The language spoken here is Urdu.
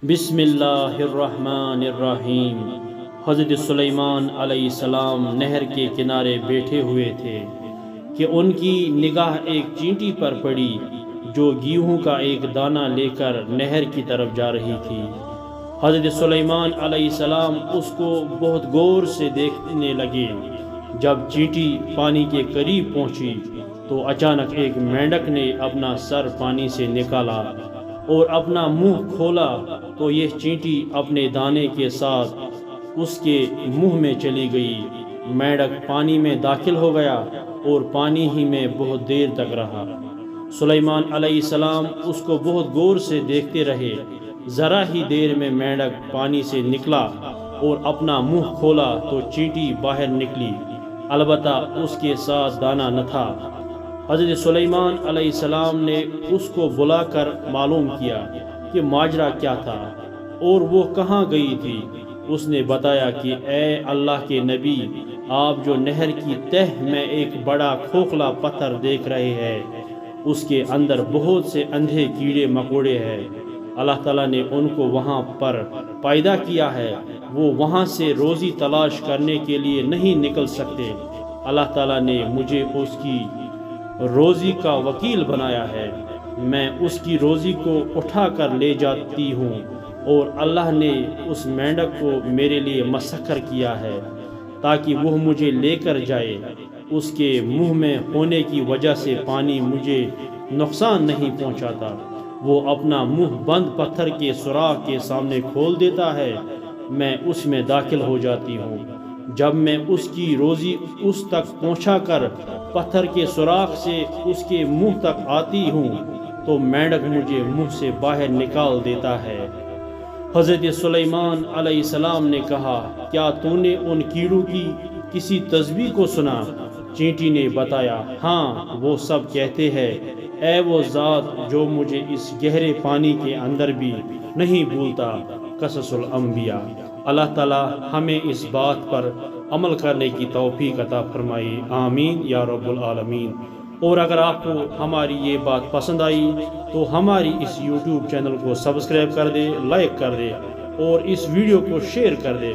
بسم اللہ الرحمن الرحیم۔ حضرت سلیمان علیہ السلام نہر کے کنارے بیٹھے ہوئے تھے کہ ان کی نگاہ ایک چینٹی پر پڑی جو گیہوں کا ایک دانہ لے کر نہر کی طرف جا رہی تھی۔ حضرت سلیمان علیہ السلام اس کو بہت غور سے دیکھنے لگے۔ جب چینٹی پانی کے قریب پہنچی تو اچانک ایک مینڈک نے اپنا سر پانی سے نکالا اور اپنا منہ کھولا تو یہ چینٹی اپنے دانے کے ساتھ اس کے منہ میں چلی گئی۔ مینڈک پانی میں داخل ہو گیا اور پانی ہی میں بہت دیر تک رہا۔ سلیمان علیہ السلام اس کو بہت غور سے دیکھتے رہے۔ ذرا ہی دیر میں مینڈک پانی سے نکلا اور اپنا منہ کھولا تو چینٹی باہر نکلی، البتہ اس کے ساتھ دانہ نہ تھا۔ حضرت سلیمان علیہ السلام نے اس کو بلا کر معلوم کیا کہ ماجرا کیا تھا اور وہ کہاں گئی تھی۔ اس نے بتایا کہ اے اللہ کے نبی، آپ جو نہر کی تہ میں ایک بڑا کھوکھلا پتھر دیکھ رہے ہیں، اس کے اندر بہت سے اندھے کیڑے مکوڑے ہیں۔ اللہ تعالیٰ نے ان کو وہاں پر پیدا کیا ہے، وہ وہاں سے روزی تلاش کرنے کے لیے نہیں نکل سکتے۔ اللہ تعالیٰ نے مجھے اس کی روزی کا وکیل بنایا ہے، میں اس کی روزی کو اٹھا کر لے جاتی ہوں، اور اللہ نے اس مینڈک کو میرے لیے مسخر کیا ہے تاکہ وہ مجھے لے کر جائے۔ اس کے منہ میں ہونے کی وجہ سے پانی مجھے نقصان نہیں پہنچاتا۔ وہ اپنا منہ بند پتھر کے سوراخ کے سامنے کھول دیتا ہے، میں اس میں داخل ہو جاتی ہوں۔ جب میں اس کی روزی اس تک پہنچا کر پتھر کے سوراخ سے اس کے منہ تک آتی ہوں تو مینڈک مجھے منہ سے باہر نکال دیتا ہے۔ حضرت سلیمان علیہ السلام نے کہا، کیا تو نے ان کیڑوں کی کسی تسبیح کو سنا؟ چینٹی نے بتایا، ہاں، وہ سب کہتے ہیں، اے وہ ذات جو مجھے اس گہرے پانی کے اندر بھی نہیں بھولتا۔ قصص الانبیاء۔ اللہ تعالی ہمیں اس بات پر عمل کرنے کی توفیق عطا فرمائے، آمین یا رب العالمین۔ اور اگر آپ کو ہماری یہ بات پسند آئی تو ہماری اس یوٹیوب چینل کو سبسکرائب کر دے، لائک کر دے اور اس ویڈیو کو شیئر کر دے۔